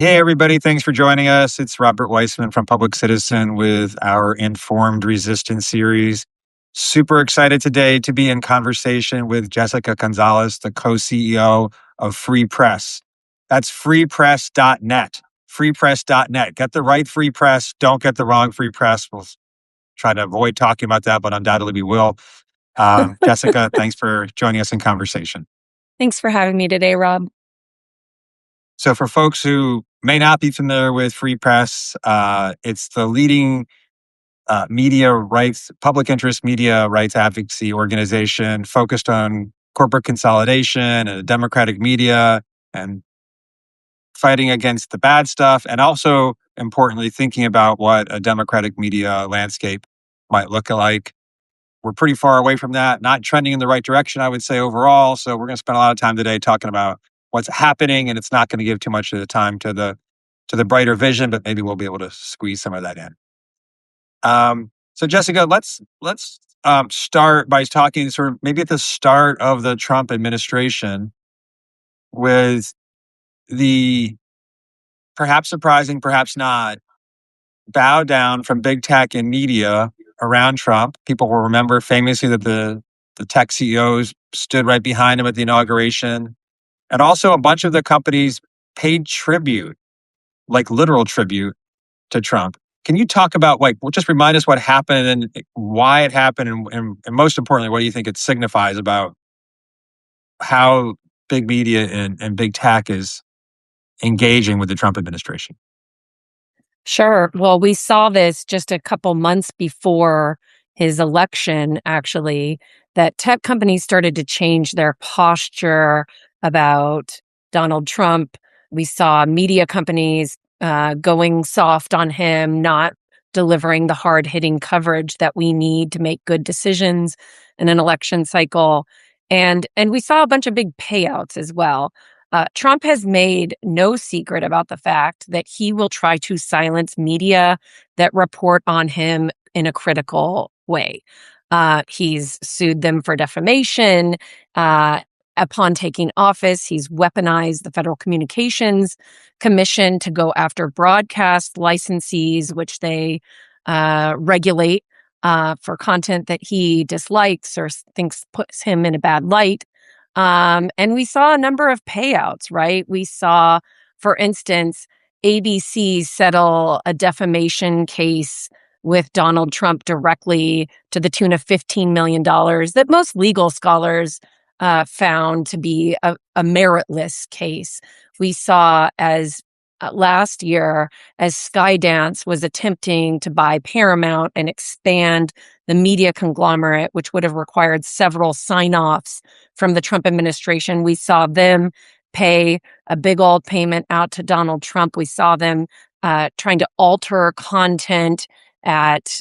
Hey, everybody. Thanks for joining us. It's Robert Weissman from Public Citizen with our Informed Resistance series. Super excited today to be in conversation with Jessica González, the co-CEO of Free Press. That's freepress.net. Freepress.net. Get the right free press. Don't get the wrong free press. We'll try to avoid talking about that, but undoubtedly we will. Jessica, thanks for joining us in conversation. Thanks for having me today, Rob. So for folks who may not be familiar with Free Press, it's the leading media rights, public interest media rights advocacy organization focused on corporate consolidation and democratic media and fighting against the bad stuff. And also, importantly, thinking about what a democratic media landscape might look like. We're pretty far away from that, not trending in the right direction, I would say, overall. So we're going to spend a lot of time today talking about what's happening, and it's not going to give too much of the time to the brighter vision, but maybe we'll be able to squeeze some of that in. So Jessica, let's start by talking sort of maybe at the start of the Trump administration with the perhaps surprising, perhaps not, bow down from big tech and media around Trump. People will remember famously that the tech CEOs stood right behind him at the inauguration. And also a bunch of the companies paid tribute, like literal tribute, to Trump. Can you talk about, just remind us what happened and why it happened, and most importantly, what do you think it signifies about how big media and big tech is engaging with the Trump administration? Sure. Well, we saw this just a couple months before his election, actually, that tech companies started to change their posture about Donald Trump. We saw media companies going soft on him, not delivering the hard-hitting coverage that we need to make good decisions in an election cycle. And we saw a bunch of big payouts as well. Trump has made no secret about the fact that he will try to silence media that report on him in a critical way. He's sued them for defamation. Upon taking office, he's weaponized the Federal Communications Commission to go after broadcast licensees, which they regulate for content that he dislikes or thinks puts him in a bad light. And we saw a number of payouts, right? We saw, for instance, ABC settle a defamation case with Donald Trump directly to the tune of $15 million that most legal scholars found to be a meritless case. We saw as last year, as Skydance was attempting to buy Paramount and expand the media conglomerate, which would have required several sign-offs from the Trump administration, we saw them pay a big old payment out to Donald Trump. We saw them trying to alter content at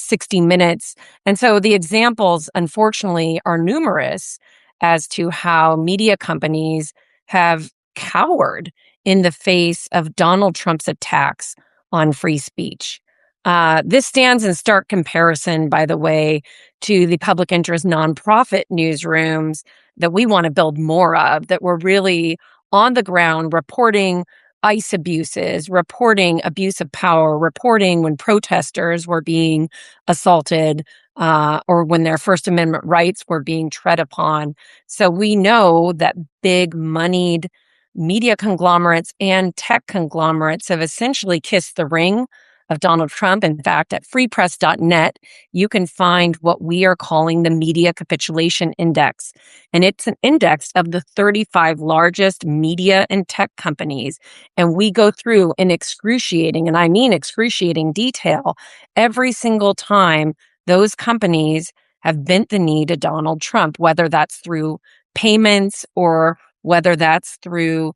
60 Minutes. And so the examples, unfortunately, are numerous as to how media companies have cowered in the face of Donald Trump's attacks on free speech. This stands in stark comparison, by the way, to the public interest nonprofit newsrooms that we want to build more of, that were really on the ground reporting ICE abuses, reporting abuse of power, reporting when protesters were being assaulted or when their First Amendment rights were being tread upon. So we know that big moneyed media conglomerates and tech conglomerates have essentially kissed the ring of Donald Trump. In fact, at freepress.net, you can find what we are calling the Media Capitulation Index. And it's an index of the 35 largest media and tech companies. And we go through in excruciating, and I mean excruciating detail, every single time those companies have bent the knee to Donald Trump, whether that's through payments or whether that's through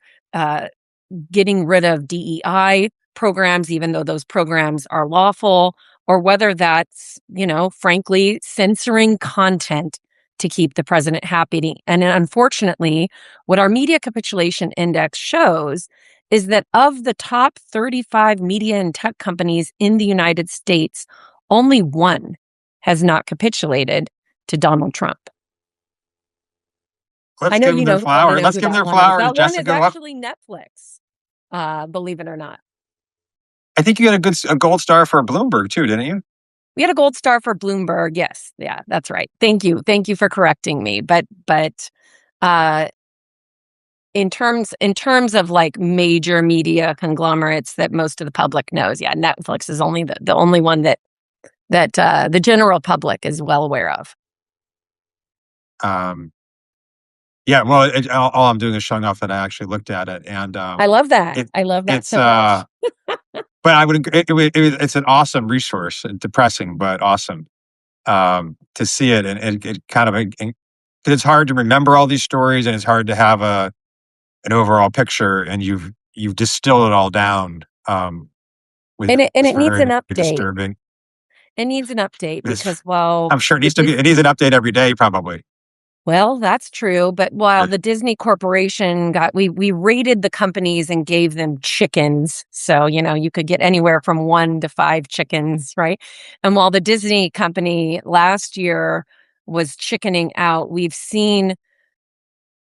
getting rid of DEI programs, even though those programs are lawful, or whether that's, frankly, censoring content to keep the president happy. And unfortunately, what our Media Capitulation Index shows is that of the top 35 media and tech companies in the United States, only one has not capitulated to Donald Trump. Let's give them their flowers. Let's give them their flowers, That one is Jessica. actually Netflix. believe it or not. I think you got a gold star for Bloomberg too, didn't you? We had a gold star for Bloomberg. Yes. Yeah, that's right. Thank you. Thank you for correcting me. But uh, in terms of like major media conglomerates that most of the public knows, yeah, Netflix is only the only one that the general public is well aware of. Um, yeah. Well, all I'm doing is showing off that I actually looked at it, and I love that. it I love that it's so much. but I would it's an awesome resource, depressing but awesome to see it, and it kind of because it's hard to remember all these stories, and it's hard to have an overall picture, and you've distilled it all down with And it's it needs an very update. disturbing. It needs an update It's, because while I'm sure it the needs to be. Dis- It needs an update every day, probably. well, that's true. But while Uh, the Disney Corporation we rated the companies and gave them chickens. So, you could get anywhere from 1 to 5 chickens, right? And while the Disney company last year was chickening out, we've seen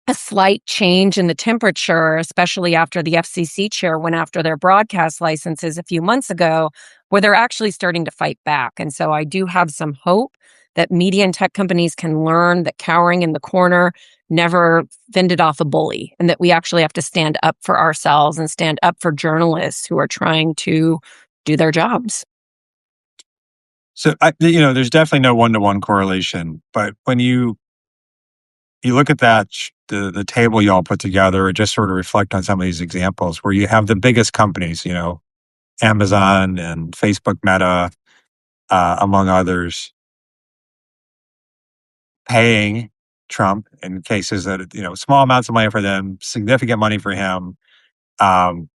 a slight change in the temperature, especially after the FCC chair went after their broadcast licenses a few months ago, where they're actually starting to fight back. And so I do have some hope that media and tech companies can learn that cowering in the corner never fended off a bully, and that we actually have to stand up for ourselves and stand up for journalists who are trying to do their jobs. so there's definitely no one-to-one correlation, but when you look at the table y'all put together, or just sort of reflect on some of these examples where you have the biggest companies, Amazon and Facebook, Meta, among others, paying Trump in cases that small amounts of money for them, significant money for him. Um,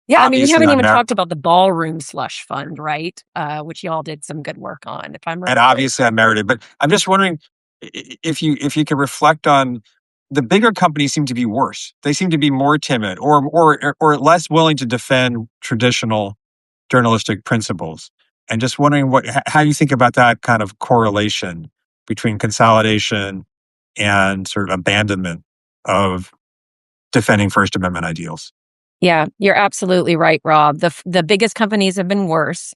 Yeah, I mean, we obviously haven't on even Mer- talked about the ballroom slush fund, right? Which y'all did some good work on, if I'm and remembering. obviously unmerited. But I'm just wondering if you could reflect on the bigger companies seem to be worse. They seem to be more timid or less willing to defend traditional journalistic principles. And just wondering how you think about that kind of correlation between consolidation and sort of abandonment of defending First Amendment ideals. Yeah, you're absolutely right, Rob. The biggest companies have been worse.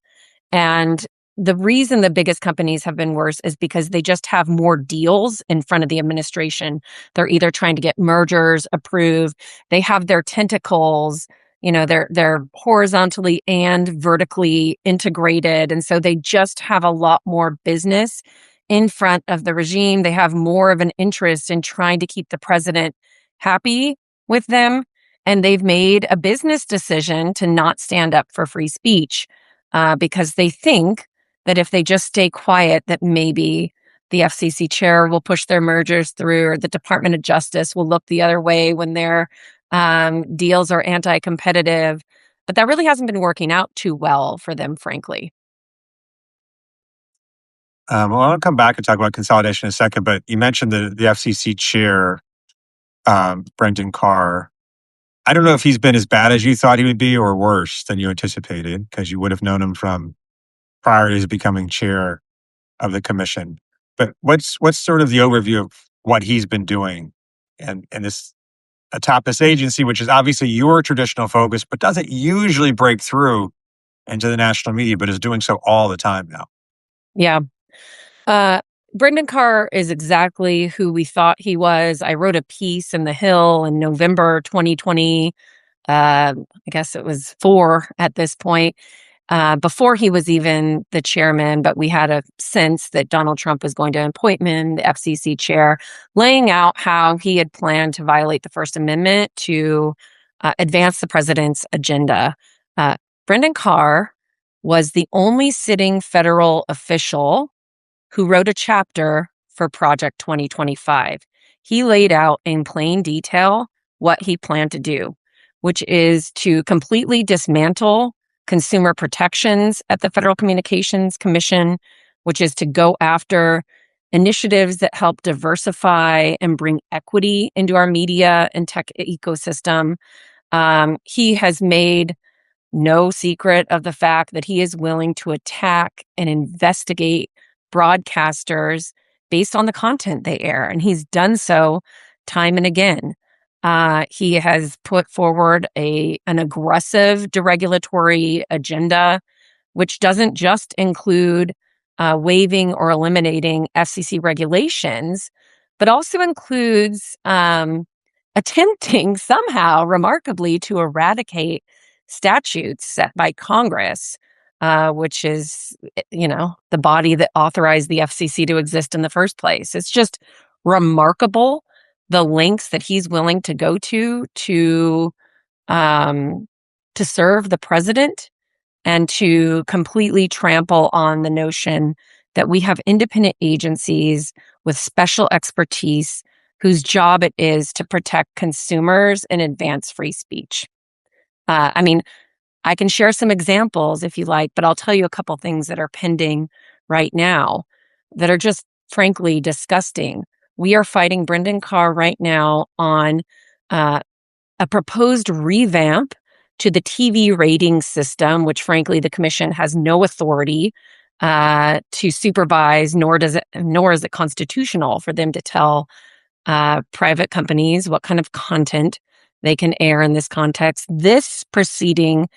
And the reason the biggest companies have been worse is because they just have more deals in front of the administration. They're either trying to get mergers approved, they have their tentacles, they're horizontally and vertically integrated. And so they just have a lot more business in front of the regime. They have more of an interest in trying to keep the president happy with them. And they've made a business decision to not stand up for free speech because they think that if they just stay quiet, that maybe the FCC chair will push their mergers through, or the Department of Justice will look the other way when their deals are anti-competitive. But that really hasn't been working out too well for them, frankly. Well, I'll come back and talk about consolidation in a second, but you mentioned the FCC chair, Brendan Carr. I don't know if he's been as bad as you thought he would be or worse than you anticipated, because you would have known him from prior to his becoming chair of the commission. But what's sort of the overview of what he's been doing and this atop this agency, which is obviously your traditional focus, but doesn't usually break through into the national media, but is doing so all the time now. Yeah. Uh, Brendan Carr is exactly who we thought he was. I wrote a piece in The Hill in November 2020. I guess it was 4 at this point, before he was even the chairman, but we had a sense that Donald Trump was going to appoint him the FCC chair, laying out how he had planned to violate the First Amendment to advance the president's agenda. Brendan Carr was the only sitting federal official who wrote a chapter for Project 2025. He laid out in plain detail what he planned to do, which is to completely dismantle consumer protections at the Federal Communications Commission, which is to go after initiatives that help diversify and bring equity into our media and tech ecosystem. He has made no secret of the fact that he is willing to attack and investigate broadcasters based on the content they air. And he's done so time and again. He has put forward an aggressive deregulatory agenda, which doesn't just include waiving or eliminating FCC regulations, but also includes attempting somehow, remarkably, to eradicate statutes set by Congress, which is, the body that authorized the FCC to exist in the first place. It's just remarkable the lengths that he's willing to go um, to serve the president and to completely trample on the notion that we have independent agencies with special expertise whose job it is to protect consumers and advance free speech. I mean, I can share some examples if you like, but I'll tell you a couple things that are pending right now that are just frankly disgusting. We are fighting Brendan Carr right now on uh, a proposed revamp to the TV rating system, which frankly the commission has no authority to supervise, nor is it constitutional for them to tell private companies what kind of content they can air in this context. This proceeding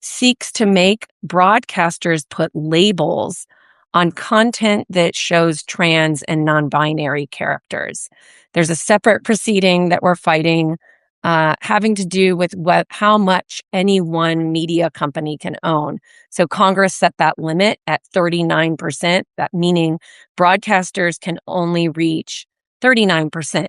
seeks to make broadcasters put labels on content that shows trans and non-binary characters. There's a separate proceeding that we're fighting having to do with how much any one media company can own. So Congress set that limit at 39%, that meaning broadcasters can only reach 39%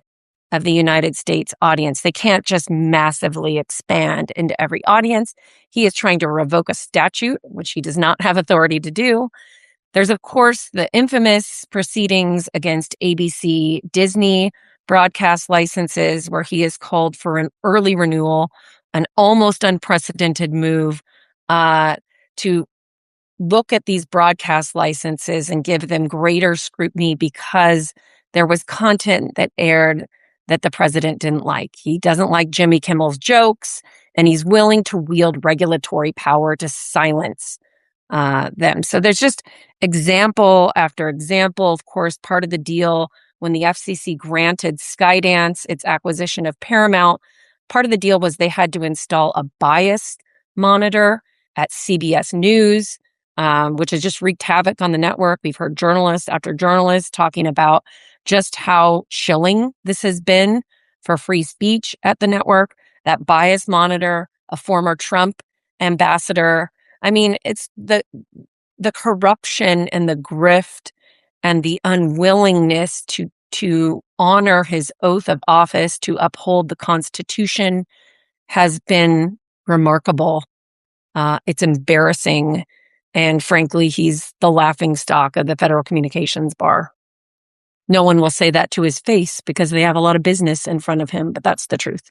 of the United States audience. They can't just massively expand into every audience. He is trying to revoke a statute, which he does not have authority to do. There's, of course, the infamous proceedings against ABC Disney broadcast licenses, where he has called for an early renewal, an almost unprecedented move to look at these broadcast licenses and give them greater scrutiny because there was content that aired that the president didn't like. He doesn't like Jimmy Kimmel's jokes, and he's willing to wield regulatory power to silence them. So there's just example after example. Of course, part of the deal when the FCC granted Skydance its acquisition of Paramount, part of the deal was they had to install a bias monitor at CBS News, which has just wreaked havoc on the network. We've heard journalists after journalists talking about just how chilling this has been for free speech at the network. That bias monitor, a former Trump ambassador. I mean, it's the corruption and the grift and the unwillingness to honor his oath of office, to uphold the Constitution, has been remarkable. It's embarrassing. And frankly, he's the laughingstock of the Federal Communications Bar. No one will say that to his face because they have a lot of business in front of him, but that's the truth.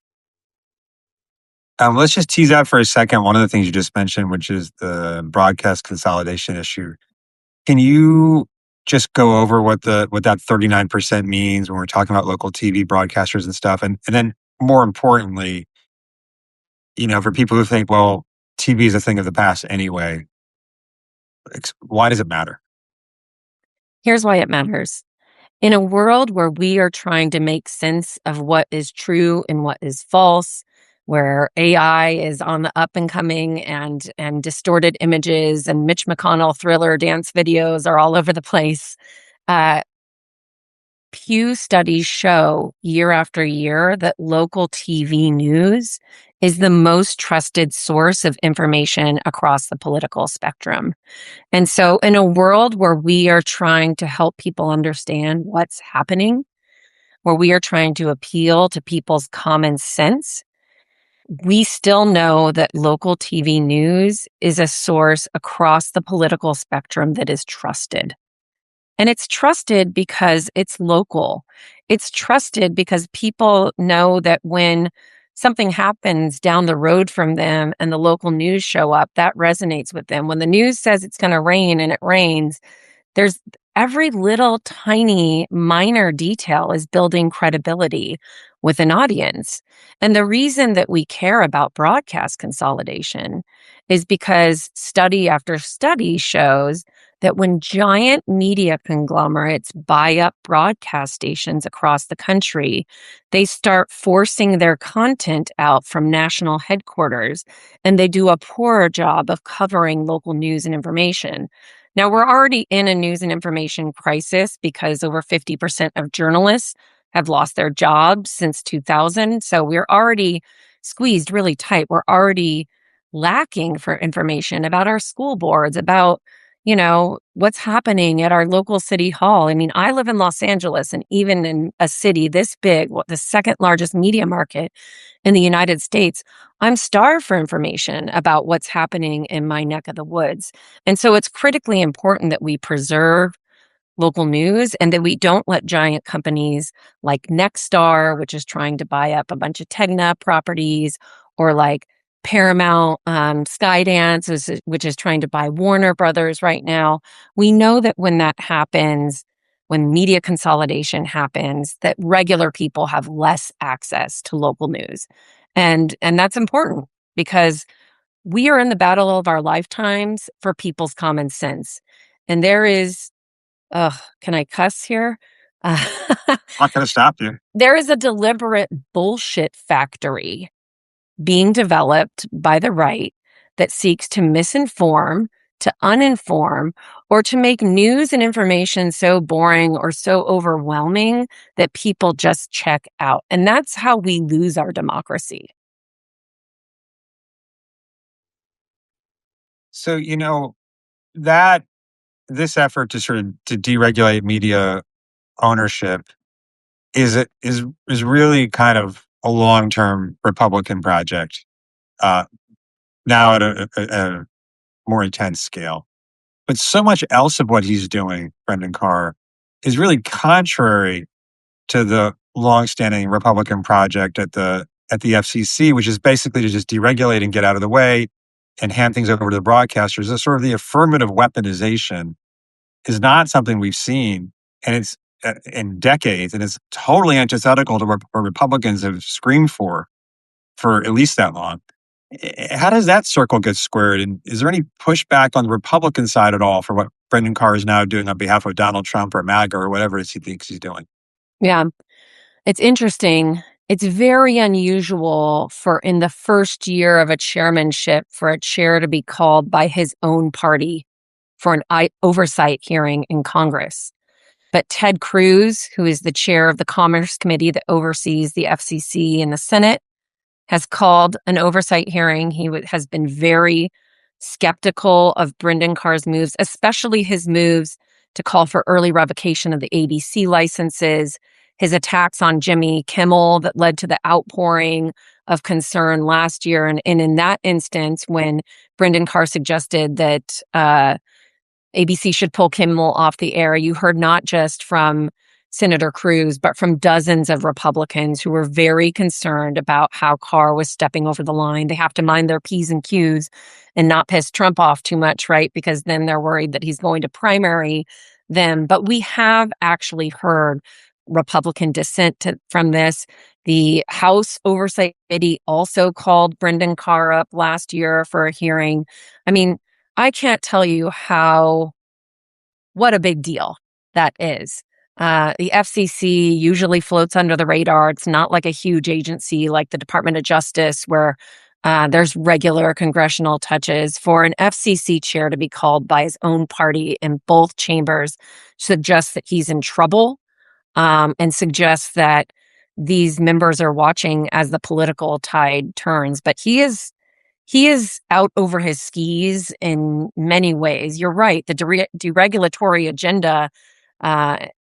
Let's just tease out for a second one of the things you just mentioned, which is the broadcast consolidation issue. Can you just go over what that 39% means when we're talking about local TV broadcasters and stuff? And then more importantly, for people who think, well, TV is a thing of the past anyway, why does it matter? Here's why it matters. In a world where we are trying to make sense of what is true and what is false, where AI is on the up and coming and distorted images and Mitch McConnell thriller dance videos are all over the place, Pew studies show year after year that local TV news is the most trusted source of information across the political spectrum. And so in a world where we are trying to help people understand what's happening, where we are trying to appeal to people's common sense, we still know that local TV news is a source across the political spectrum that is trusted. And it's trusted because it's local. It's trusted because people know that when something happens down the road from them and the local news show up, that resonates with them. When the news says it's going to rain and it rains, there's every little tiny minor detail is building credibility with an audience. And the reason that we care about broadcast consolidation is because study after study shows that when giant media conglomerates buy up broadcast stations across the country, they start forcing their content out from national headquarters, and they do a poorer job of covering local news and information. Now, we're already in a news and information crisis because over 50% of journalists have lost their jobs since 2000. So we're already squeezed really tight. We're already lacking for information about our school boards, about what's happening at our local city hall. I mean, I live in Los Angeles, and even in a city this big, the second largest media market in the United States, I'm starved for information about what's happening in my neck of the woods. And so it's critically important that we preserve local news and that we don't let giant companies like Nexstar, which is trying to buy up a bunch of Tegna properties, or like Paramount Skydance, which is trying to buy Warner Brothers right now. We know that when that happens, when media consolidation happens, that regular people have less access to local news. And that's important because we are in the battle of our lifetimes for people's common sense. And there is, can I cuss here? Uh, Not going to stop you. there is a deliberate bullshit factory being developed by the right that seeks to misinform, to uninform, or to make news and information so boring or so overwhelming that people just check out. And that's how we lose our democracy. So, that this effort to sort of to deregulate media ownership is really kind of a long-term Republican project, uh, now at a more intense scale. But so much else of what he's doing, Brendan Carr, is really contrary to the longstanding Republican project at the FCC, which is basically to just deregulate and get out of the way and hand things over to the broadcasters. The sort of the affirmative weaponization is not something we've seen, and it's in decades, and it's totally antithetical to what Republicans have screamed for at least that long. How does that circle get squared? And is there any pushback on the Republican side at all for what Brendan Carr is now doing on behalf of Donald Trump or MAGA or whatever it is he thinks he's doing? Yeah, it's interesting. It's very unusual for in the first year of a chairmanship for a chair to be called by his own party for an oversight hearing in Congress. But Ted Cruz, who is the chair of the Commerce Committee that oversees the FCC in the Senate, has called an oversight hearing. He has been very skeptical of Brendan Carr's moves, especially his moves to call for early revocation of the ABC licenses, his attacks on Jimmy Kimmel that led to the outpouring of concern last year. And in that instance, when Brendan Carr suggested that ABC should pull Kimmel off the air, you heard not just from Senator Cruz, but from dozens of Republicans who were very concerned about how Carr was stepping over the line. They have to mind their P's and Q's and not piss Trump off too much, right? Because then they're worried that he's going to primary them. But we have actually heard Republican dissent from this. The House Oversight Committee also called Brendan Carr up last year for a hearing. I mean, I can't tell you what a big deal that is. The FCC usually floats under the radar. It's not like a huge agency like the Department of Justice where there's regular congressional touches. For an FCC chair to be called by his own party in both chambers suggests that he's in trouble, and suggests that these members are watching as the political tide turns. But he is out over his skis in many ways. You're right. The deregulatory agenda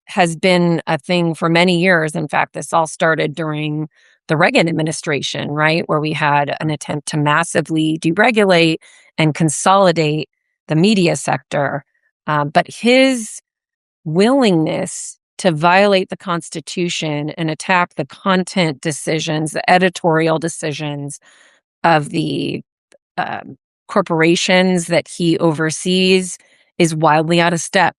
has been a thing for many years. In fact, this all started during the Reagan administration, right? Where we had an attempt to massively deregulate and consolidate the media sector. But his willingness to violate the Constitution and attack the content decisions, the editorial decisions of the corporations that he oversees is wildly out of step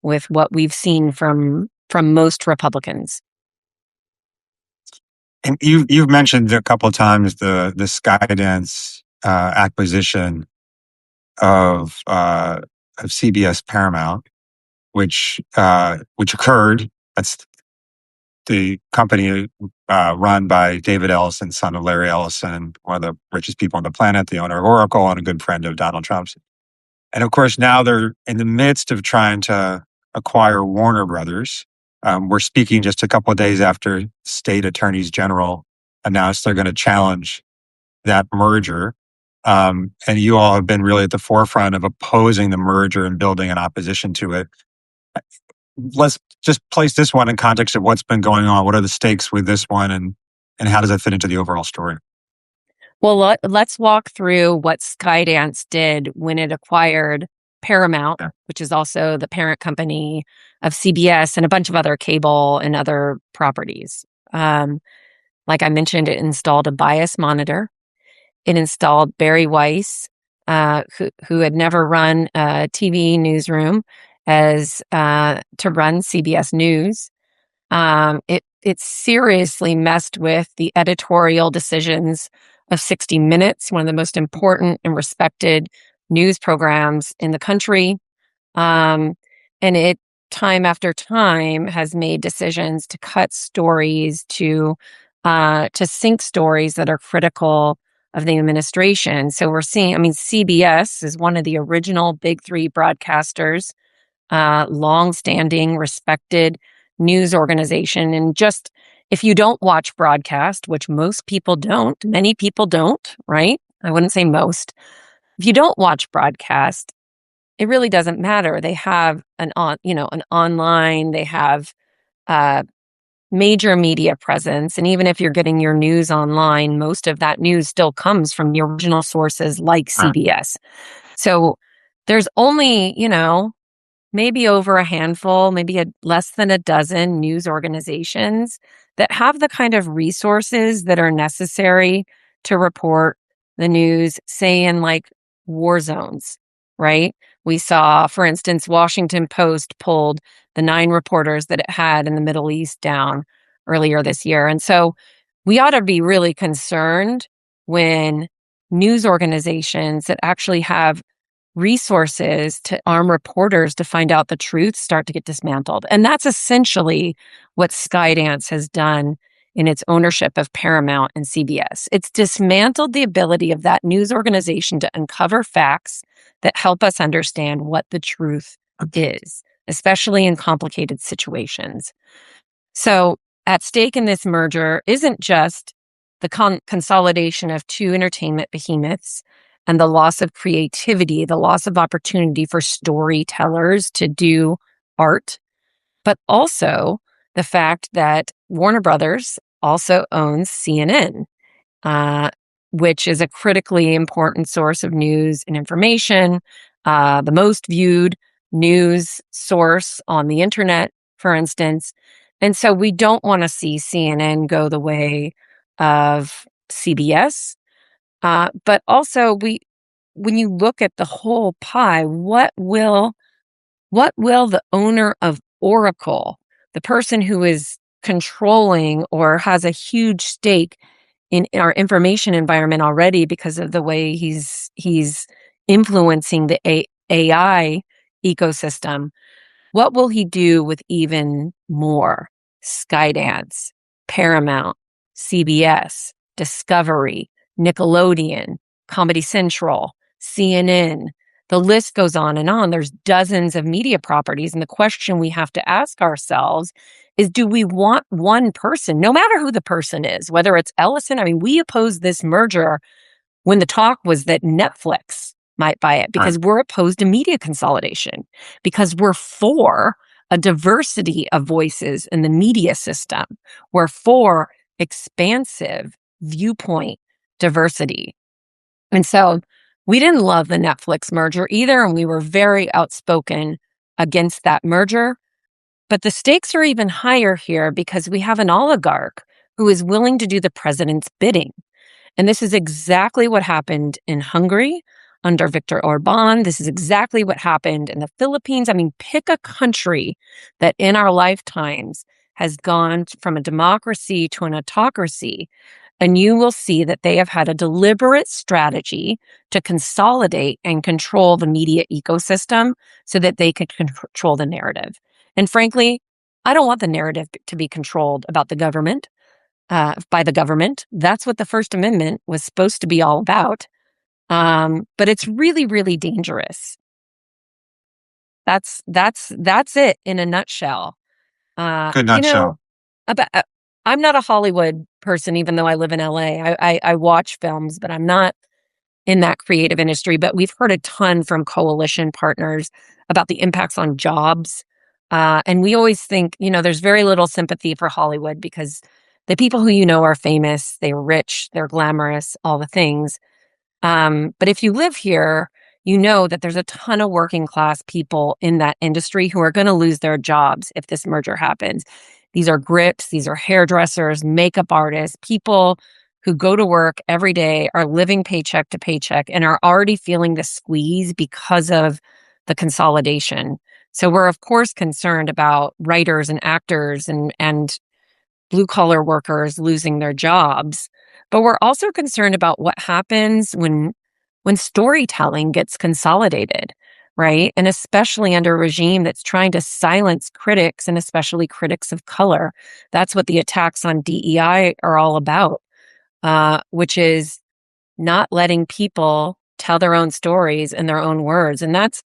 with what we've seen from most Republicans. And you've mentioned a couple of times the Skydance acquisition of of CBS Paramount, which occurred. That's the company run by David Ellison, son of Larry Ellison, one of the richest people on the planet, the owner of Oracle, and a good friend of Donald Trump's. And of course, now they're in the midst of trying to acquire Warner Brothers. We're speaking just a couple of days after state attorneys general announced they're going to challenge that merger. And you all have been really at the forefront of opposing the merger and building an opposition to it. Let's just place this one in context of what's been going on. What are the stakes with this one, and how does that fit into the overall story? Well, let's walk through what Skydance did when it acquired Paramount, which is also the parent company of CBS and a bunch of other cable and other properties. Like I mentioned, it installed a bias monitor. It installed Barry Weiss, who had never run a TV newsroom, as to run CBS News. It seriously messed with the editorial decisions of 60 Minutes, one of the most important and respected news programs in the country. And it, time after time, has made decisions to cut stories, to sink stories that are critical of the administration. So we're seeing, CBS is one of the original big three broadcasters, long-standing, respected news organization. And just, if you don't watch broadcast, which most people don't, many people don't, right? I wouldn't say most. If you don't watch broadcast, it really doesn't matter. They have an online, they have major media presence. And even if you're getting your news online, most of that news still comes from the original sources like CBS. So there's only, maybe over a handful, maybe less than a dozen news organizations that have the kind of resources that are necessary to report the news, say in like war zones, right? We saw, for instance, Washington Post pulled the 9 reporters that it had in the Middle East down earlier this year. And so we ought to be really concerned when news organizations that actually have resources to arm reporters to find out the truth start to get dismantled. And that's essentially what Skydance has done in its ownership of Paramount and CBS. It's dismantled the ability of that news organization to uncover facts that help us understand what the truth is, especially in complicated situations. So at stake in this merger isn't just the consolidation of 2 entertainment behemoths and the loss of creativity, the loss of opportunity for storytellers to do art, but also the fact that Warner Brothers also owns CNN, which is a critically important source of news and information, the most viewed news source on the internet, for instance. And so we don't want to see CNN go the way of CBS. But also, when you look at the whole pie, what will the owner of Oracle, the person who is controlling or has a huge stake in our information environment already because of the way he's influencing the AI ecosystem, what will he do with even more? Skydance, Paramount, CBS, Discovery, Nickelodeon, Comedy Central, CNN. The list goes on and on. There's dozens of media properties. And the question we have to ask ourselves is, do we want one person, no matter who the person is, whether it's Ellison? We opposed this merger when the talk was that Netflix might buy it because we're opposed to media consolidation, because we're for a diversity of voices in the media system. We're for expansive viewpoint diversity. And so we didn't love the Netflix merger either, and we were very outspoken against that merger. But the stakes are even higher here because we have an oligarch who is willing to do the president's bidding. And this is exactly what happened in Hungary under Viktor Orban. This is exactly what happened in the Philippines. Pick a country that in our lifetimes has gone from a democracy to an autocracy. And you will see that they have had a deliberate strategy to consolidate and control the media ecosystem so that they can control the narrative. And frankly, I don't want the narrative to be controlled about the government, by the government. That's what the First Amendment was supposed to be all about. But it's really, really dangerous. That's it in a nutshell. Uh, Good you know, nutshell. about, I'm not a Hollywood person, even though I live in LA. I watch films, but I'm not in that creative industry. But we've heard a ton from coalition partners about the impacts on jobs. And we always think, there's very little sympathy for Hollywood because the people who are famous, they're rich, they're glamorous, all the things. But if you live here, you know that there's a ton of working class people in that industry who are going to lose their jobs if this merger happens. These are grips, these are hairdressers, makeup artists, people who go to work every day, are living paycheck to paycheck, and are already feeling the squeeze because of the consolidation. So we're, of course, concerned about writers and actors and blue collar workers losing their jobs. But we're also concerned about what happens when storytelling gets consolidated, right? And especially under a regime that's trying to silence critics and especially critics of color. That's what the attacks on DEI are all about, which is not letting people tell their own stories in their own words. And that's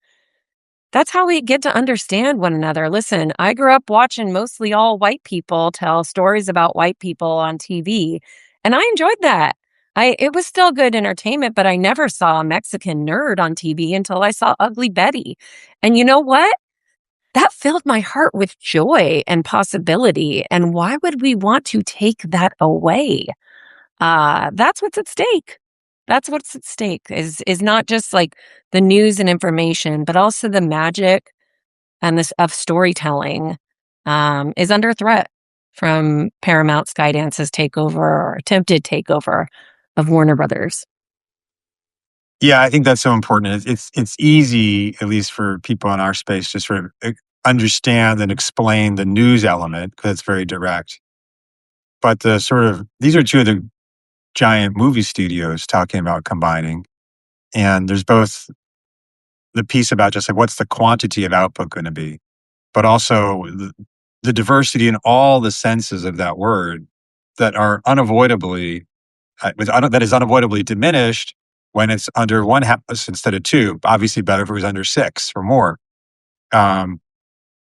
how we get to understand one another. Listen, I grew up watching mostly all white people tell stories about white people on TV, and I enjoyed that. It was still good entertainment, but I never saw a Mexican nerd on TV until I saw Ugly Betty. And you know what? That filled my heart with joy and possibility. And why would we want to take that away? That's what's at stake. That's what's at stake is not just like the news and information, but also the magic and this of storytelling is under threat from Paramount Skydance's takeover or attempted takeover of Warner Brothers. Yeah, I think that's so important. It's easy, at least for people in our space, to sort of understand and explain the news element because it's very direct. But these are two of the giant movie studios talking about combining, and there's both the piece about just like what's the quantity of output going to be, but also the diversity in all the senses of that word that are unavoidably that is unavoidably diminished when it's under one house instead of two. Obviously, better if it was under six or more. Um,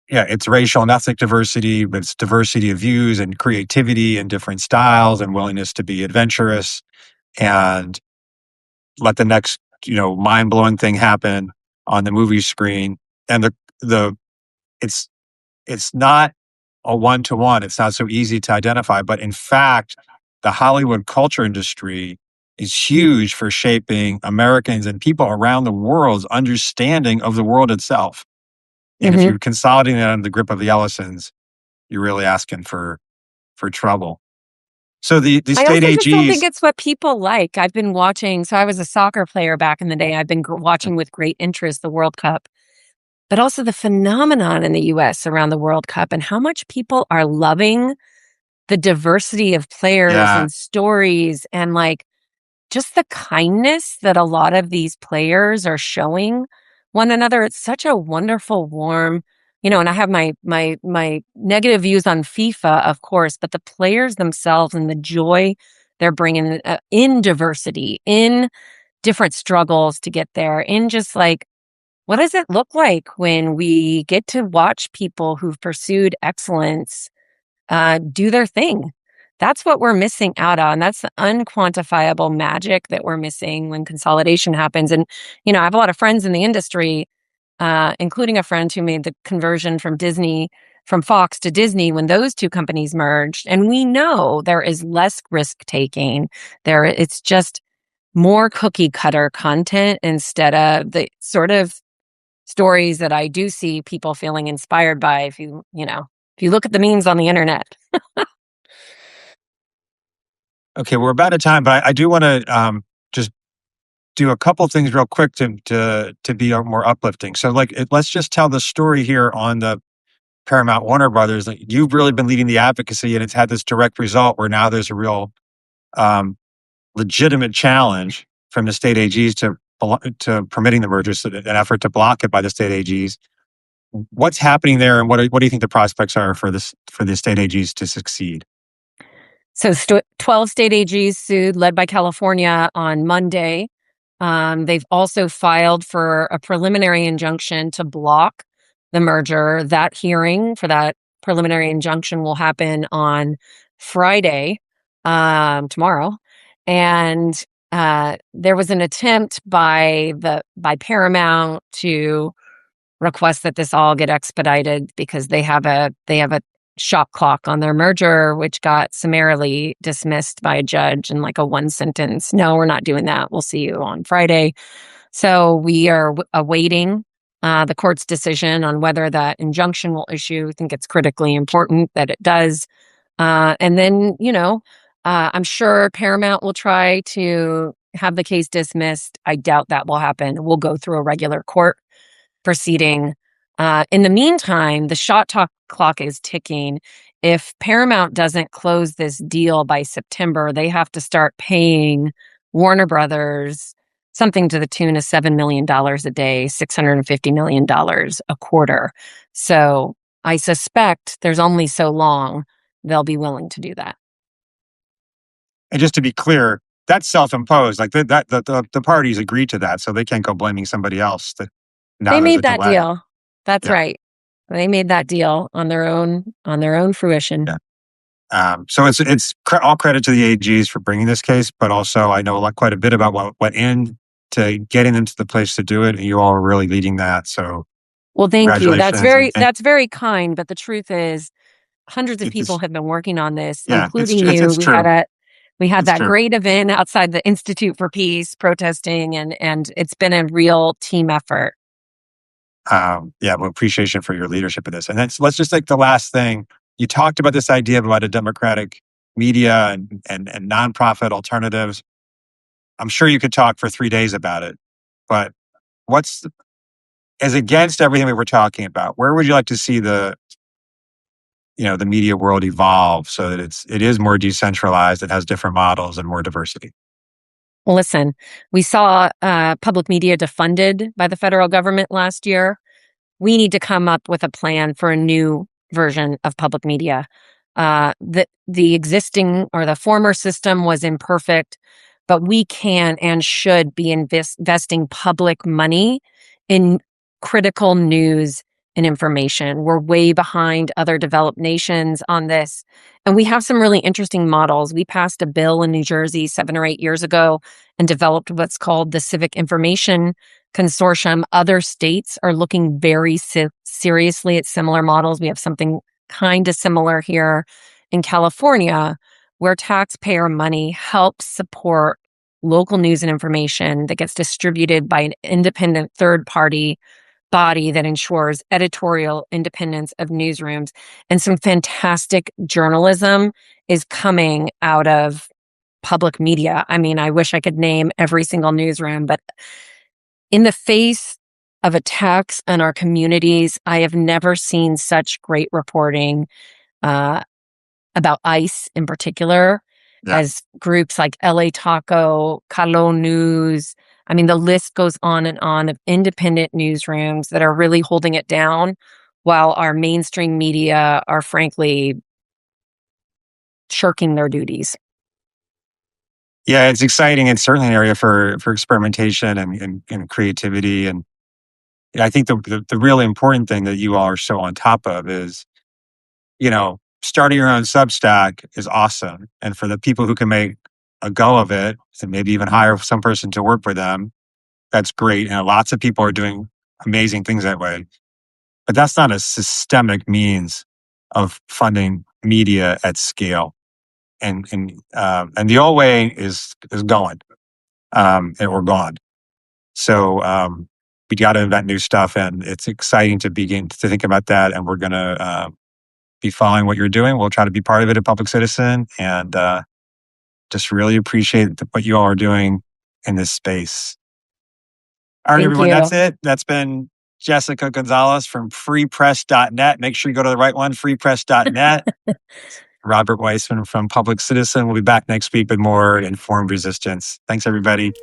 yeah, it's racial and ethnic diversity, but it's diversity of views and creativity and different styles and willingness to be adventurous and let the next mind blowing thing happen on the movie screen. And the it's it's not a one to one. It's not so easy to identify, but in fact, the Hollywood culture industry is huge for shaping Americans and people around the world's understanding of the world itself. And if Mm-hmm. you're consolidating that under the grip of the Ellisons, you're really asking for trouble. So the I state also just don't think AGs, it's what people like. I've been watching, so I was a soccer player back in the day. I've been watching with great interest the World Cup, but also the phenomenon in the US around the World Cup and how much people are loving the diversity of players yeah, and stories and like just the kindness that a lot of these players are showing one another. It's such a wonderful, warm, and I have my negative views on FIFA, of course, but the players themselves and the joy they're bringing in diversity, in different struggles to get there, in just like, what does it look like when we get to watch people who've pursued excellence do their thing? That's what we're missing out on. That's the unquantifiable magic that we're missing when consolidation happens. And, I have a lot of friends in the industry, including a friend who made the conversion from Fox to Disney when those two companies merged. And we know there is less risk taking. It's just more cookie cutter content instead of the sort of stories that I do see people feeling inspired by if you look at the memes on the internet. okay, we're about out of time, but I do want to just do a couple things real quick to be more uplifting. So, let's just tell the story here on the Paramount Warner Brothers. Like, you've really been leading the advocacy, and it's had this direct result where now there's a real legitimate challenge from the state AGs to permitting the merger, so an effort to block it by the state AGs. What's happening there, and what do you think the prospects are for the state AGs to succeed? So 12 state AGs sued, led by California, on Monday. They've also filed for a preliminary injunction to block the merger. That hearing for that preliminary injunction will happen on Friday, tomorrow. And there was an attempt by Paramount to request that this all get expedited because they have a shot clock on their merger, which got summarily dismissed by a judge in like a one sentence. No, we're not doing that. We'll see you on Friday. So we are awaiting the court's decision on whether that injunction will issue. I think it's critically important that it does. And then, I'm sure Paramount will try to have the case dismissed. I doubt that will happen. We'll go through a regular court proceeding. In the meantime, the shot clock is ticking. If Paramount doesn't close this deal by September, they have to start paying Warner Brothers something to the tune of $7 million a day, $650 million a quarter. So I suspect there's only so long they'll be willing to do that. And just to be clear, that's self-imposed. Like the parties agreed to that, so they can't go blaming somebody else. They made that deal. That's right. They made that deal on their own fruition. Yeah. So it's all credit to the AGs for bringing this case, but also I know quite a bit about what went into getting them to the place to do it, and you all are really leading that. So, well, thank you. That's very kind. But the truth is, hundreds of people have been working on this, including you. We had that great event outside the Institute for Peace protesting, and it's been a real team effort. Appreciation for your leadership in this. And then let's just take the last thing. You talked about this idea about a democratic media and nonprofit alternatives. I'm sure you could talk for 3 days about it, but as against everything we were talking about, where would you like to see the media world evolve so that it is more decentralized, it has different models and more diversity? Well, listen, we saw public media defunded by the federal government last year. We need to come up with a plan for a new version of public media. The existing or the former system was imperfect, but we can and should be investing public money in critical news and information. We're way behind other developed nations on this. And we have some really interesting models. We passed a bill in New Jersey 7 or 8 years ago and developed what's called the Civic Information Consortium. Other states are looking very seriously at similar models. We have something kind of similar here in California, where taxpayer money helps support local news and information that gets distributed by an independent third-party body that ensures editorial independence of newsrooms. And some fantastic journalism is coming out of public media. I mean, I wish I could name every single newsroom, but in the face of attacks on our communities, I have never seen such great reporting about ICE in particular, as groups like LA Taco, Calo News. I mean, the list goes on of independent newsrooms that are really holding it down, while our mainstream media are frankly shirking their duties. Yeah, it's exciting. It's certainly an area for experimentation and creativity. And I think the really important thing that you all are so on top of is, starting your own Substack is awesome. And for the people who can make a go of it and maybe even hire some person to work for them, that's great. And lots of people are doing amazing things that way. But that's not a systemic means of funding media at scale. And the old way is going, or gone. So we got to invent new stuff, and it's exciting to begin to think about that. And we're going to be following what you're doing. We'll try to be part of it at Public Citizen, and just really appreciate what you all are doing in this space. All right, everyone, that's it. That's been Jessica González from freepress.net. Make sure you go to the right one, freepress.net. Robert Weissman from Public Citizen. We'll be back next week with more Informed Resistance. Thanks, everybody.